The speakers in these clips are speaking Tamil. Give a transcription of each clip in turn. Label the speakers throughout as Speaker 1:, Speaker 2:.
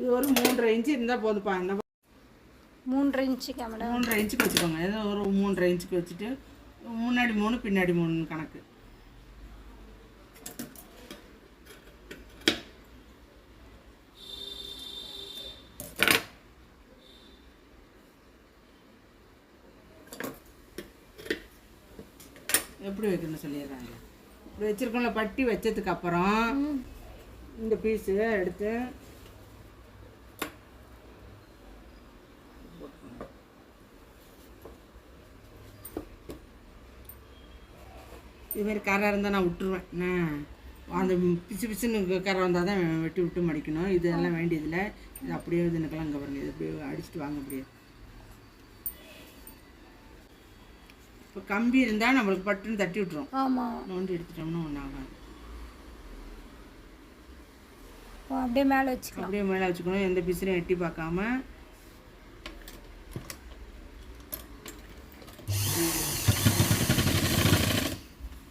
Speaker 1: இது ஒரு 3.5 இன்ச்சு இருந்தால் போதுப்பா. என்ன
Speaker 2: 3.5 இன்ச்சுக்கா மேடம்?
Speaker 1: 3.5 இன்ச்சுக்கு வச்சுக்கோங்க. ஏதோ ஒரு 3.5 இன்ச்சுக்கு வச்சுட்டு முன்னாடி 3 பின்னாடி 3 கணக்கு. எப்படி வைக்கணும்னு சொல்லிடுறாங்க. இப்படி வச்சுருக்கோம்ல, பட்டி வச்சதுக்கப்புறம் இந்த பீஸு எடுத்து இதுமாரி கரை இருந்தால் நான் விட்டுருவேன். அந்த பிசு பிசுன்னு கரை வந்தால் தான் வெட்டி விட்டு மடிக்கணும். இதெல்லாம் வேண்டியதில்லை. இது அப்படியே இதுனுக்கெல்லாம் இங்கே பாருங்க. இது அப்படியே அடிச்சுட்டு வாங்க. அப்படியே இப்போ கம்பி இருந்தால் நம்மளுக்கு பட்டுன்னு தட்டி விட்டுரும்.
Speaker 2: ஆமாம்,
Speaker 1: நோண்டி எடுத்துட்டோம்னா ஒன்றும் ஆகாது.
Speaker 2: அப்படியே மேலே வச்சுக்கலாம்.
Speaker 1: அப்படியே மேலே வச்சுக்கணும். எந்த பீஸையும் எட்டி பார்க்காம.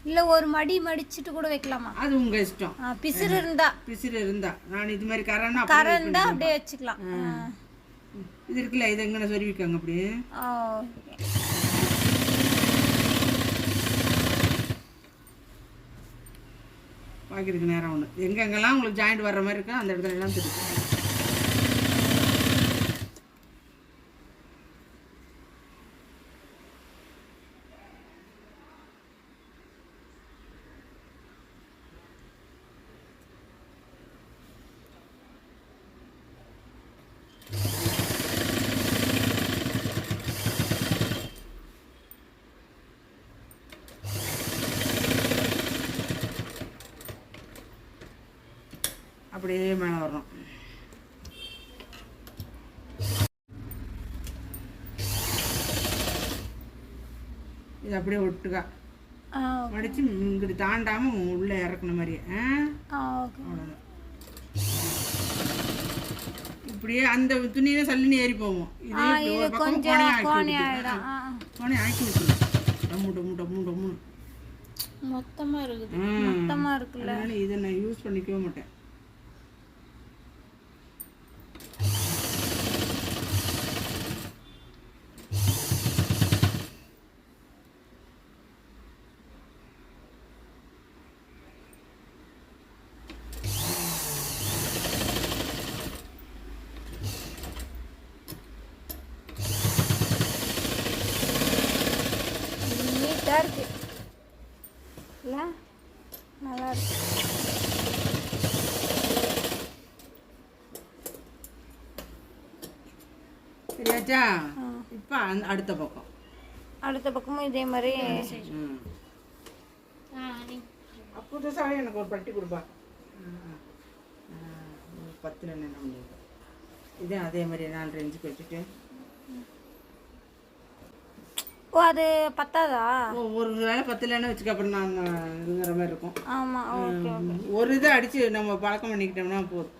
Speaker 2: இல்லை ஒரு மடி மடிச்சுட்டு கூட வைக்கலாமா?
Speaker 1: அது உங்கள் இஷ்டம்.
Speaker 2: பிசிறு
Speaker 1: இருந்தா நான் இது மாதிரி கரை
Speaker 2: இருந்தா அப்படியே வச்சுக்கலாம்.
Speaker 1: இது இருக்குல்ல, இது எங்கே சொருவிக்காங்க அப்படியே. பாக்கிறதுக்கு நேரம் ஒன்று எங்கெங்கெல்லாம் உங்களுக்கு ஜாயிண்ட் வர்ற மாதிரி இருக்கோ அந்த இடத்துல எல்லாம் தெரியும். அப்படியே மேலே வரணும். இது அப்படியே ஒட்டுக்கா மடித்து இங்கிட்டு தாண்டாமல் உள்ளே இறக்கணும் மாதிரி. அவ்வளோதான். இப்படியே அந்த துணியில சல்லுன்னு ஏறி போவோம். இதே கோணி ஆக்கி விட்டுருவோம். டம்மு டம்மு டம்மு டம்மு
Speaker 2: மொத்தமாக இருக்குது. மொத்தமாக இருக்குல்ல,
Speaker 1: இதை நான் யூஸ் பண்ணிக்கவே மாட்டேன்.
Speaker 2: இருக்கு இல்லை, நல்லா இருக்கு.
Speaker 1: சரியாச்சா? இப்போ அடுத்த பக்கமும்
Speaker 2: இதே மாதிரி.
Speaker 1: புதுசாகவே எனக்கு ஒரு பட்டி கொடுப்பா. 10 என்ன முடியும். இதே அதே மாதிரி 4 இன்ச்சுக்கு வச்சுட்டு.
Speaker 2: அது பத்தாதா?
Speaker 1: ஒரு வேலை 10 வச்சுக்க, அப்புறம் நான் இதுங்கிற மாதிரி இருக்கும்.
Speaker 2: ஆமாம், ஓகே.
Speaker 1: ஒரு இதை அடித்து நம்ம பழக்கம் பண்ணிக்கிட்டோம்னா போதும்.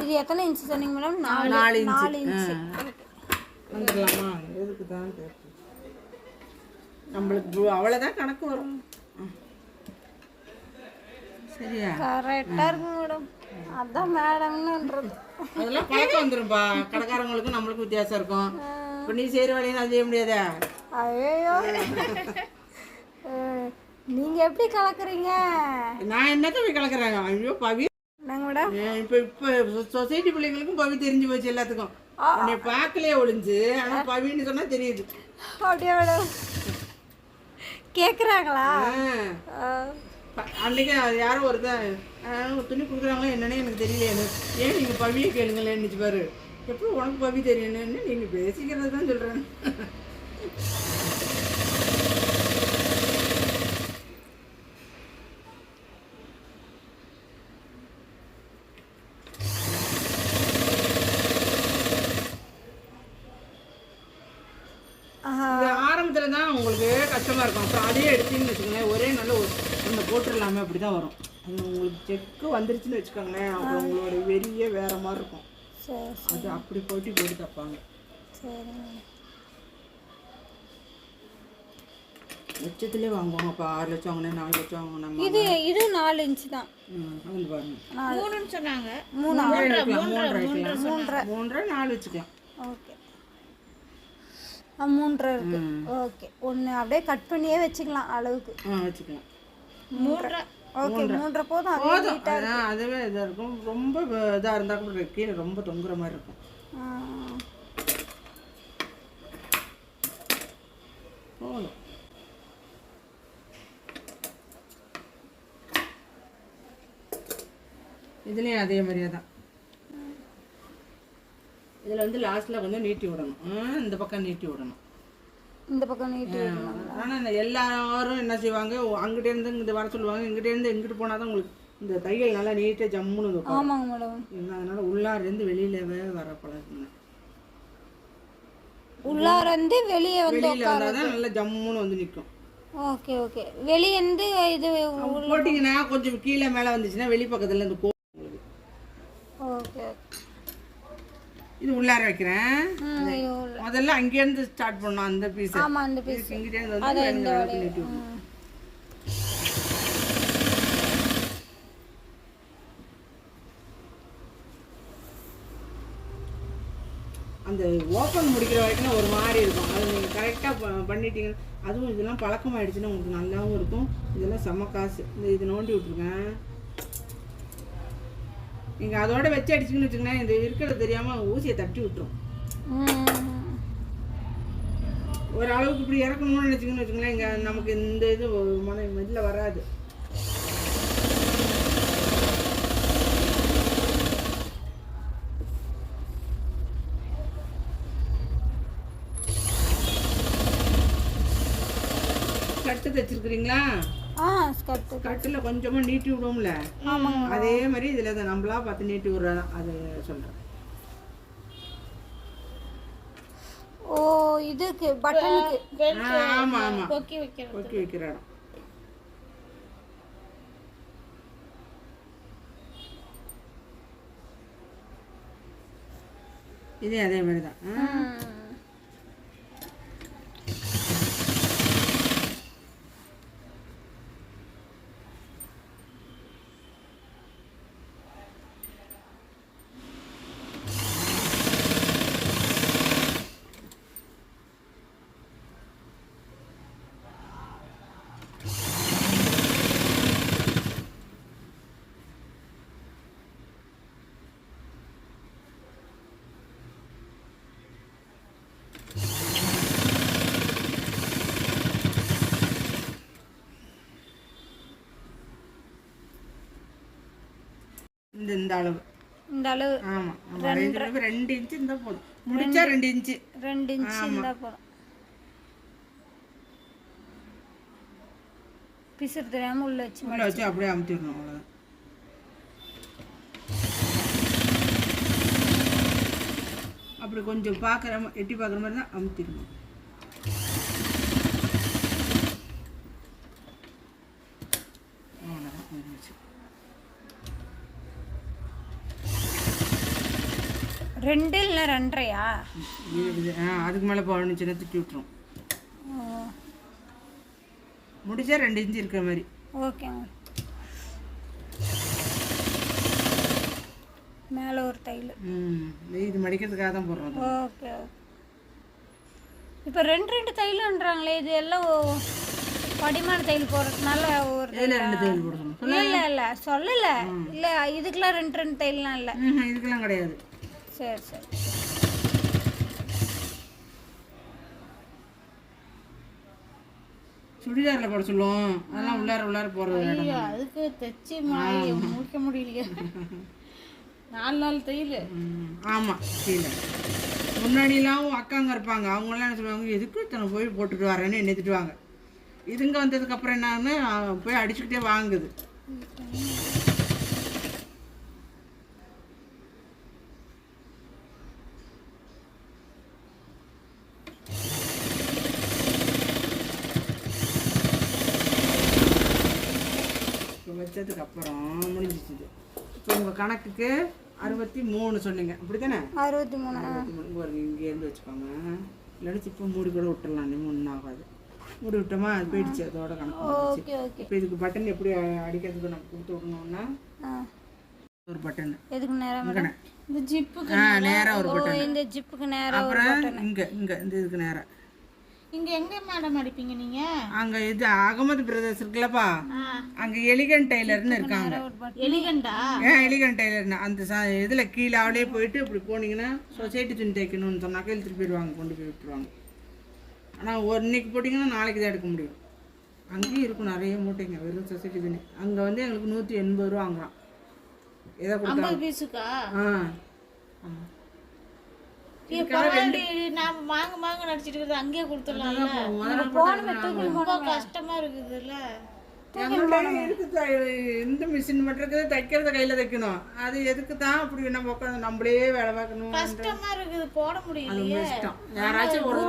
Speaker 2: இது எத்தனை இன்ச்சு சொன்னீங்க மேடம்?
Speaker 1: 4 இன்ச்சு.
Speaker 2: வந்துடலாமா?
Speaker 1: எதுக்கு தான் நம்மளுக்கு அவ்வளோதான் கணக்கு வரும். சரியா?
Speaker 2: கரெக்டாக இருக்கு மேடம். அதான் மேடம்ன்றது.
Speaker 1: அதெல்லாம் பழக்கம் வந்துரும்பா. கடைக்காரங்களுக்கும் நம்மளுக்கும் வித்தியாசம் இருக்கும். இப்போ நீ செய்கிற வேலையை நான் செய்ய முடியாதா?
Speaker 2: ஐயோ, நீங்கள் எப்படி கலக்குறீங்க?
Speaker 1: நான் என்னத்த போய் கலக்குறேன்? ஐயோ பவி,
Speaker 2: நாங்கள் மேடம்
Speaker 1: இப்போ சொசைட்டி பிள்ளைங்களுக்கும் பவி தெரிஞ்சு போச்சு எல்லாத்துக்கும். உன்னை பார்க்கலையே ஒளிஞ்சு, ஆனால் பவின்னு சொன்னால் தெரியுது.
Speaker 2: அப்படியே மேடம் கேட்குறாங்களா?
Speaker 1: அன்றைக்கி யாரும் ஒருத்தன் துணி கொடுக்குறாங்களோ என்னன்னே எனக்கு தெரியல. ஏன் நீங்கள் பவியை கேளுங்களேன்னு பாரு. எப்படி உனக்கு பவி தெரியணும்னு நீங்கள் பேசிக்கிறது தான் சொல்கிறேன். ஆரம்பத்தில் தான் உங்களுக்கு கஷ்டமாக இருக்கும். அப்புறம் அதையே எடுத்தீங்கன்னு வச்சுக்கோங்களேன், ஒரே நல்ல நம்ம போட்டுடலாமே அப்படி தான் வரும். அது உங்களுக்கு செக்கு வந்துருச்சுன்னு வச்சுக்கோங்களேன், அப்புறம் உங்களோட வெறியே வேறு மாதிரி இருக்கும். அது அப்படி போட்டு தப்பாங்க.
Speaker 2: சரி.
Speaker 1: லட்சத்துலேயே வாங்குவாங்க. அப்போ 6 லட்சம் வாங்கினேன், 4 லட்சம் வாங்கினேன்.
Speaker 2: இது 4 இன்ச்சு தான்.
Speaker 1: வந்து பாருங்க.
Speaker 3: 3ன்னு சொன்னாங்க.
Speaker 1: 3.5 4 வச்சுக்கலாம்.
Speaker 2: ஓகே 3.5 இருக்கு. ஓகே ஒன்று அப்படியே கட் பண்ணியே வச்சுக்கலாம் அளவுக்கு.
Speaker 1: வச்சுக்கலாம்.
Speaker 3: 3.5
Speaker 2: ஓகே 3.5 போதும்.
Speaker 1: போதும். அதுவே இதாக இருக்கும். ரொம்ப இதாக இருந்தால் கூட கீழே ரொம்ப தொங்குற மாதிரி இருக்கும். போதும். இதுலேயும் அதே மாதிரியே தான். இதில் வந்து லாஸ்ட்டில் கொஞ்சம் நீட்டி விடணும். இந்த பக்கம் நீட்டி விடணும்.
Speaker 2: இந்த பக்கம் நீட்டி விடணும்.
Speaker 1: ஆனால் எல்லாரும் என்ன செய்வாங்க, அங்கிட்டேருந்து இங்கே வர சொல்லுவாங்க, இங்கிட்டேருந்து எங்கிட்டு போனால் தான் உங்களுக்கு இந்த தையல் நல்லா நீட்டாக ஜம்முன்னு இருக்கும்.
Speaker 2: ஆமாங்க மேடம்.
Speaker 1: அதனால உள்ளாரேருந்து வெளியிலவே வர பழகுங்க.
Speaker 2: உள்ளாரேருந்து வெளியே வந்து
Speaker 1: வந்தால் தான் நல்லா ஜம்முன்னு வந்து நிற்கும்.
Speaker 2: ஓகே ஓகே வெளியேருந்து இது
Speaker 1: போட்டிங்கன்னா கொஞ்சம் கீழே மேலே வந்துச்சுன்னா வெளி பக்கத்தில் இருந்து போ.
Speaker 2: ஓகே
Speaker 1: இது உள்ளார வைக்கிறேன். முதல்ல அங்கேருந்து ஸ்டார்ட் பண்ணோம் அந்த பீஸ்.
Speaker 2: ஆமாம் அந்த பீஸ்
Speaker 1: இங்கிட்டேருந்து வந்து நீட்டி விடணும். அந்த ஓப்பன் முடிக்கிற வரைக்கும் ஒரு மாதிரி இருக்கும். அது நீங்கள் கரெக்டாக பண்ணிட்டீங்கன்னா, அதுவும் இதெல்லாம் பழக்கமாகிடுச்சுன்னா உங்களுக்கு நல்லாவும் இருக்கும். இதெல்லாம் செம்ம காசு. இது நோண்டி விட்ருக்கேன். நீங்கள் அதோட வச்சு அடிச்சிங்கன்னு வச்சுக்கோங்களேன், இது இருக்கிறது தெரியாமல் ஊசியை தட்டி விட்டுரும். ஒரு அளவுக்கு இப்படி இறக்கணும்னு நினச்சிங்கன்னு வச்சுக்கோங்களேன், இங்கே நமக்கு இந்த இது இதில் வராது. கட்டு தைச்சிருக்கிறீங்களா? கட்டில் கொஞ்சமாக நீட்டி விடுவோம்ல, அதே மாதிரி இதில் தான் நம்மளா பார்த்து நீட்டி விடுறதான். அது சொல்கிறேன்.
Speaker 2: ஓ இதுக்கு பட்டனுக்கு.
Speaker 1: ஆமாம் ஆமாம்,
Speaker 3: கொக்கி
Speaker 1: வைக்கிற இடம். இதே அதே மாதிரி தான். இந்த அளவு ஆமாம். 2 இன்ச்சு இருந்தால் போதும். முடிச்சா 2 இன்ச்சு
Speaker 2: 2 இன்ச்சு இருந்தால் போதும். பிசுறு தெரியாமல் உள்ள வச்சு
Speaker 1: அப்படியே அமுத்திடணும். அவ்வளோதான். அப்படி கொஞ்சம் எட்டி பார்க்குற மாதிரி தான் அமுத்திடணும்.
Speaker 2: ரெண்டு இல்லை 2.5
Speaker 1: அதுக்கு மேலே போகணுச்சுன்னா தூக்கி விட்டுரும். முடிச்சா 2 இன்ச்சு இருக்கிற மாதிரி.
Speaker 2: ஓகேங்க. மேலே ஒரு தையல்.
Speaker 1: இது மடிக்கிறதுக்காக தான் போடுறோம்.
Speaker 2: ஓகே. இப்போ 2 தையல்ன்றாங்களே, இது எல்லாம் படிமான தையல் போடுறதுனால ஒரு
Speaker 1: 2 தையல் போடணும்.
Speaker 2: இல்லை சொல்லலை. இல்லை இதுக்கெல்லாம் 2 தையல்லாம் இல்லை.
Speaker 1: இதுக்கெல்லாம் கிடையாது.
Speaker 2: சரி சரி.
Speaker 1: சுடிதாரில் போட சொல்லுவோம். அதெல்லாம் உள்ளார போடுறது.
Speaker 3: அதுக்கு தைச்சி முடிக்க முடியலையே. 4 தையல்.
Speaker 1: ஆமாம். கீழே முன்னாடிலாம் அக்காங்க இருப்பாங்க, அவங்களாம் என்ன சொல்லுவாங்க, எதுக்கு இத்தனை போய் போட்டுட்டு வரேன்னு என்ன திட்டுவாங்க. இதுங்க வந்ததுக்கப்புறம் என்னன்னு போய் அடிச்சுக்கிட்டே வாங்குது. வச்சதுக்கு அப்புறம் முடிஞ்சிச்சு. இப்போ உங்கள் கணக்குக்கு 63 சொன்னீங்க, அப்படி தானே?
Speaker 2: 63
Speaker 1: ஒரு இங்கேருந்து வச்சுக்கோங்க. இல்லைன்னா இப்போ மூடி கூட விட்டுடலாம். 3 ஆகாது. மூடி விட்டோமா அது போயிடுச்சு அதோட கணக்கு வந்துருச்சு.
Speaker 2: Okay okay.
Speaker 1: இப்போ இதுக்கு பட்டன் எப்படி அடிக்கிறதுக்கு நம்ம கொடுத்து விடணும்னா ஒரு பட்டன்
Speaker 2: எதுக்கு நேரம்
Speaker 1: இங்கே
Speaker 3: இந்த ஜிப்புக்கு
Speaker 1: நேராக ஒரு பட்டன்,
Speaker 2: இந்த ஜிப்புக்கு நேரம்
Speaker 1: அப்புறம் இங்கே இந்த இதுக்கு நேராக.
Speaker 3: இங்க எங்க மேடம் அடிப்பீங்க நீங்க?
Speaker 1: அங்கே இது அகமது பிரதர்ஸ் இருக்குல்லப்பா, அங்கே எலிகன் டெய்லர்னு இருக்காங்க.
Speaker 3: எலிகண்டா?
Speaker 1: எலிகன் டெய்லர்னு அந்த இதில் கீழே அவளே போயிட்டு இப்படி போனீங்கன்னா சொசைட்டி துணி தைக்கணும்னு சொன்னாக்கா இழுத்துட்டு போயிடுவாங்க, கொண்டு போய் விட்டுருவாங்க. ஆனால் இன்னைக்கு போட்டிங்கன்னா நாளைக்கு தான் எடுக்க முடியும். அங்கேயும் இருக்கும் நிறைய மூட்டைங்க வெறும் சொசைட்டி துணி. அங்கே வந்து எங்களுக்கு 180 ரூபா வாங்குறான். எதை கொடுத்தா
Speaker 3: 50 பீஸுக்கா?
Speaker 1: ஆமாம்.
Speaker 3: நான் மாங்க நடிச்சிட்டு இருக்கிறது அங்கேயே கொடுத்துடலாம்ல. ரொம்ப கஷ்டமா இருக்குதுல்ல.
Speaker 1: இந்த மிஷின் மட்டும் இருக்குது, தைக்கிறத கையில் தைக்கணும். அது எதுக்கு தான் அப்படி நம்ம உட்காந்து நம்மளே வேலை பார்க்கணும்?
Speaker 3: கஷ்டமா இருக்குது, போட முடியலையே.
Speaker 1: இஷ்டம் யாராச்சும் ஒரு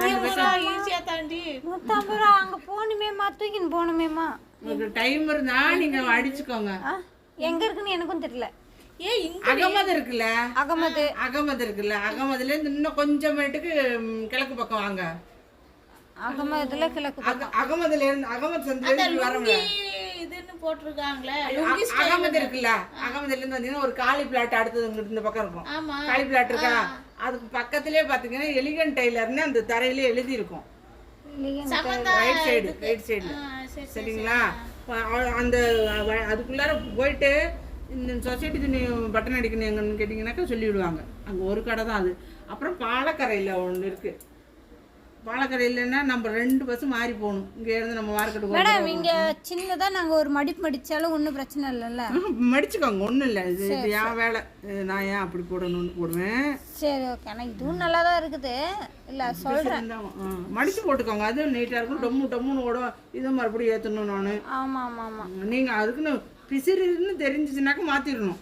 Speaker 3: ஈஸியா தாண்டி
Speaker 2: 150 ரூபா அங்கே போகணுமேம்மா, தூக்கின்னு போகணுமேம்மா.
Speaker 1: உங்களுக்கு டைம் இருந்தா நீங்க அடிச்சுக்கோங்க.
Speaker 2: எங்கே இருக்குன்னு எனக்கும் தெரியல.
Speaker 1: அகமது இருக்குல்ல,
Speaker 2: அகமது
Speaker 1: இருக்குல்ல, அகமதுல இருந்து இன்னும் கொஞ்சமேட்டுக்கு கிழக்கு பக்கம் வாங்க.
Speaker 2: அகமதுல கிழக்கு
Speaker 1: அகமதுல இருந்து அகமது சந்தில வரவங்க
Speaker 3: இதுன்னு போட்டிருக்காங்களே.
Speaker 1: அகமது இருக்குல்ல, அகமதுல இருந்து வந்தீங்கன்னா ஒரு காலி பிளாட் அடுத்தது உங்களுக்கு இந்த பக்கம் இருக்கும். காலி பிளாட் இருக்கா, அதுக்கு பக்கத்திலே பாத்தீங்கன்னா எலிகன் டெய்லர்னு அந்த தரையிலே எழுதி இருக்கும். ரைட் சைடு சரிங்களா? அந்த அதுக்குள்ளார போயிட்டு இந்த சொசைட்டி துணி பட்டன் அடிக்கணும் எங்கன்னு கேட்டிங்கனாக்கா சொல்லிவிடுவாங்க. அங்கே ஒரு கடை தான் அது. அப்புறம் பாலக்கரையில் ஒன்று இருக்குது. பாலக்கரையிலன்னா நம்ம 2 பஸ் மாறி போகணும். இங்கே இருந்து நம்ம மார்க்கெட்டுக்கு
Speaker 2: மேடம். இங்கே சின்னதாக நாங்கள் ஒரு மடிப்பு மடித்தாலும் ஒன்றும் பிரச்சனை இல்லைல்ல?
Speaker 1: மடிச்சுக்கோங்க, ஒன்றும் இல்லை. இது என் வேலை, நான் ஏன் அப்படி போடணும்னு போடுவேன்.
Speaker 2: சரி ஓகே. ஆனால் இதுவும் நல்லா தான் இருக்குது. இல்லை சொல்கிறேன்,
Speaker 1: மடித்து போட்டுக்கோங்க, அதுவும் நீட்டாக இருக்கும். டம்முன்னு ஓடும். இதை மறுபடியும் ஏற்றணும் நான்.
Speaker 2: ஆமாம் ஆமாம் ஆமாம்.
Speaker 1: நீங்கள் அதுக்குன்னு பிசிறுன்னு தெரிஞ்சிச்சுனாக்கா மாற்றிடணும்.